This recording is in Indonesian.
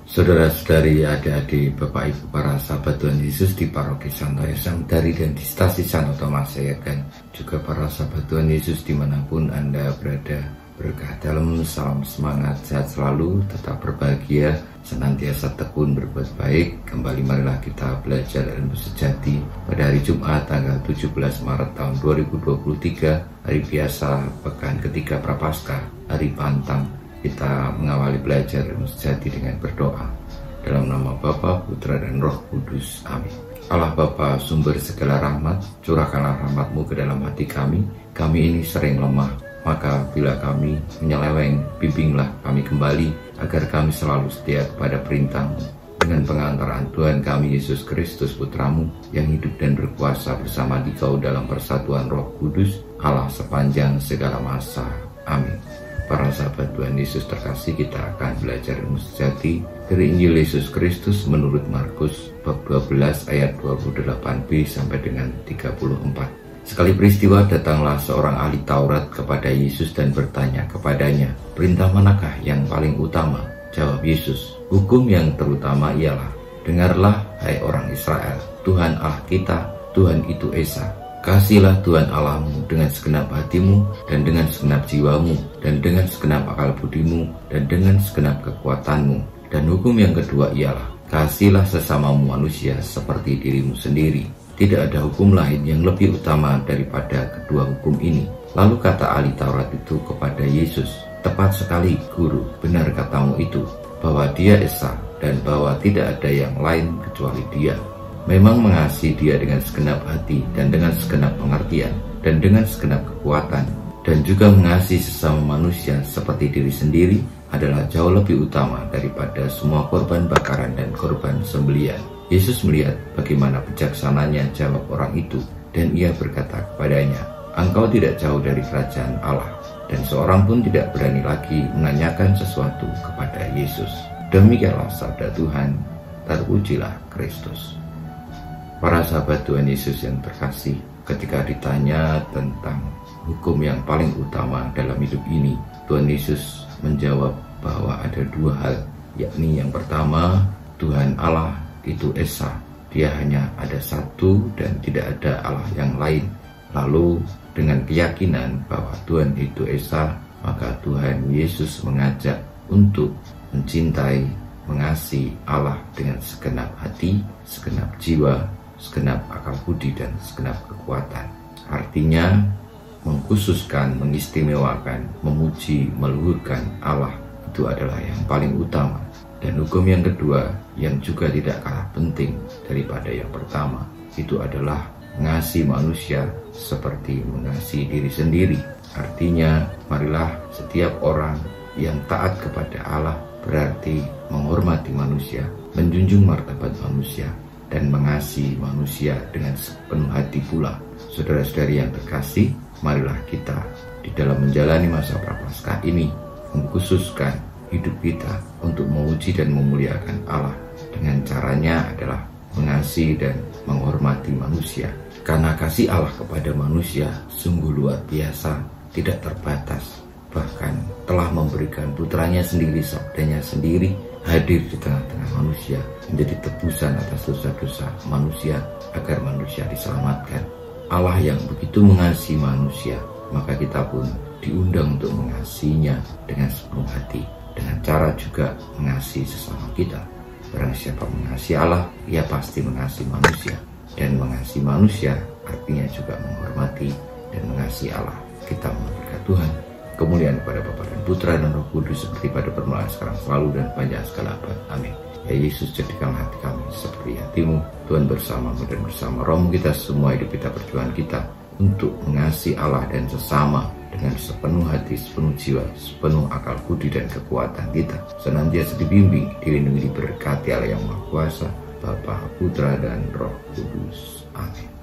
Saudara-saudari, adik-adik, Bapak Ibu, para sahabat Tuhan Yesus di Paroki Santo Sangdari dan di Stasi Santo Thomas Sayakan, juga para sahabat Tuhan Yesus dimanapun Anda berada, berkah dalam, salam semangat, sehat selalu, tetap berbahagia, senantiasa tekun berbuat baik. Kembali marilah kita belajar ilmu sejati pada hari Jumat tanggal 17 Maret tahun 2023, hari biasa, pekan ketiga Prapaskah, hari Pantang. Kita mengawali belajar ilmu sejati dengan berdoa. Dalam nama Bapa, Putra, dan Roh Kudus. Amin. Allah Bapa, sumber segala rahmat, curahkanlah rahmat-Mu ke dalam hati kami. Kami ini sering lemah, maka bila kami menyeleweng, bimbinglah kami kembali, agar kami selalu setia kepada perintah-Mu. Dengan pengantaran Tuhan kami Yesus Kristus, Putra-Mu, yang hidup dan berkuasa bersama Dikau dalam persatuan Roh Kudus, Allah sepanjang segala masa. Amin. Para sahabat Tuhan Yesus terkasih, kita akan belajar ilmu sejati dari Injil Yesus Kristus menurut Markus bab 12 ayat 28b sampai dengan 34. Sekali peristiwa datanglah seorang ahli Taurat kepada Yesus dan bertanya kepadanya, "Perintah manakah yang paling utama?" Jawab Yesus, "Hukum yang terutama ialah, dengarlah hai orang Israel, Tuhan Allah kita, Tuhan itu Esa. Kasihilah Tuhan Allahmu dengan segenap hatimu, dan dengan segenap jiwamu, dan dengan segenap akal budimu, dan dengan segenap kekuatanmu. Dan hukum yang kedua ialah, kasihilah sesamamu manusia seperti dirimu sendiri. Tidak ada hukum lain yang lebih utama daripada kedua hukum ini." Lalu kata ahli Taurat itu kepada Yesus, "Tepat sekali, Guru, benar katamu itu, bahwa Dia Esa, dan bahwa tidak ada yang lain kecuali Dia. Memang mengasihi Dia dengan segenap hati, dan dengan segenap pengertian, dan dengan segenap kekuatan, dan juga mengasihi sesama manusia seperti diri sendiri adalah jauh lebih utama daripada semua korban bakaran dan korban sembelihan." Yesus melihat bagaimana bijaksananya jawab orang itu, dan Ia berkata kepadanya, "Engkau tidak jauh dari kerajaan Allah." Dan seorang pun tidak berani lagi menanyakan sesuatu kepada Yesus. Demikianlah sabda Tuhan. Terpujilah Kristus. Para sahabat Tuhan Yesus yang terkasih, ketika ditanya tentang hukum yang paling utama dalam hidup ini, Tuhan Yesus menjawab bahwa ada dua hal, yakni yang pertama, Tuhan Allah itu Esa, Dia hanya ada satu dan tidak ada Allah yang lain. Lalu dengan keyakinan bahwa Tuhan itu Esa, maka Tuhan Yesus mengajak untuk mencintai, mengasihi Allah dengan segenap hati, segenap jiwa, segenap akal budi, dan segenap kekuatan. Artinya mengkhususkan, mengistimewakan, memuji, meluhurkan Allah, itu adalah yang paling utama. Dan hukum yang kedua yang juga tidak kalah penting daripada yang pertama, itu adalah mengasihi manusia seperti mengasihi diri sendiri. Artinya marilah setiap orang yang taat kepada Allah berarti menghormati manusia, menjunjung martabat manusia, dan mengasihi manusia dengan sepenuh hati pula. Saudara-saudari yang terkasih, marilah kita di dalam menjalani masa Prapaskah ini mengkhususkan hidup kita untuk memuji dan memuliakan Allah. Dengan caranya adalah mengasihi dan menghormati manusia. Karena kasih Allah kepada manusia sungguh luar biasa, tidak terbatas. Bahkan telah memberikan putranya sendiri, sabdanya sendiri, hadir di tengah-tengah manusia, menjadi tebusan atas dosa-dosa manusia, agar manusia diselamatkan. Allah yang begitu mengasihi manusia, maka kita pun diundang untuk mengasihinya dengan sepenuh hati, dengan cara juga mengasihi sesama kita. Barang siapa mengasihi Allah, ia pasti mengasihi manusia. Dan mengasihi manusia artinya juga menghormati dan mengasihi Allah. Kita berkat Tuhan. Kemuliaan kepada Bapa dan Putra dan Roh Kudus, seperti pada permulaan, sekarang, selalu, dan panjang segala abad. Amin. Ya Yesus, jadikan hati kami seperti hati-Mu. Tuhan bersama-Mu dan bersama Roh-Mu, kita semua hidup kita, perjuangan kita untuk mengasihi Allah dan sesama dengan sepenuh hati, sepenuh jiwa, sepenuh akal budi dan kekuatan kita. Senantiasa dibimbing, dilindungi, diberkati Allah yang Maha Kuasa, Bapa, Putra, dan Roh Kudus. Amin.